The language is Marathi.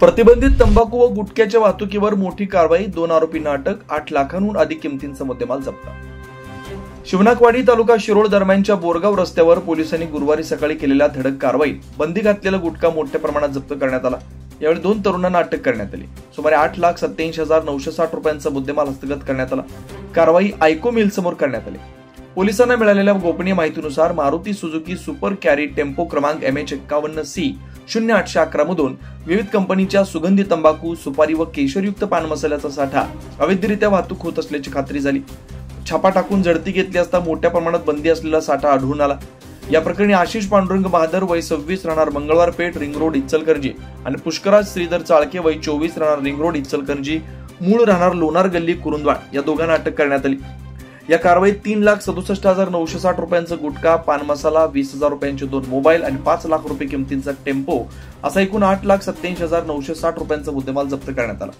प्रतिबंधित तंबाखू व गुटख्याच्या वाहतुकीवर मोठी कारवाई, 2 आरोपींना अटक, 8 लाखांहून अधिक किमतींचा मुद्देमाल जप्त। शिवनाकवाडी तालुका शिरोळ दरम्यानच्या बोरगाव रस्त्यावर पोलिसांनी गुरुवारी सकाळी केलेल्या धडक कारवाईत बंदी घातलेला गुटखा मोठ्या प्रमाणात जप्त करण्यात आला। यावेळी 2 तरुणांना अटक करण्यात आली। सुमारे 8,87,960 रुपयांचा मुद्देमाल हस्तगत करण्यात आला। कारवाई आयको मिल समोर करण्यात आली। पोलिसांना मिळालेल्या गोपनीय माहितीनुसार Maruti Suzuki super carry tempo क्रमांक MH51C0811 मधून विविध कंपनीच्या सुगंधी तंबाखू, सुपारी व केशरयुक्त पान मसाल्याचा साठा अवैधरित्या वाहतूक होत असल्याची खात्री झाली। छापा टाकून झडती घेतली असता मोठ्या प्रमाणात बंदी असलेला साठा आढळून आला। या प्रकरणी आशिष पांडुरंग बहादर वय 26 राहणार मंगळवार पेठ रिंग रोड इचलकरंजी आणि पुष्कराज श्रीधर चाळके वय 24 राहणार रिंग रोड इचलकरंजी मूळ राहणार लोणार गल्ली कुरुंदवाड या दोघांना अटक करण्यात आली। या कारवाईत 3,67,960 रुपयांचा गुटखा, पान मसाला, 20,000 रुपयांचे 2 मोबाईल आणि 5 लाख रुपये किमतींचा टेम्पो असा एकूण 8,87,960 रुपयांचा मुद्देमाल जप्त करण्यात आला।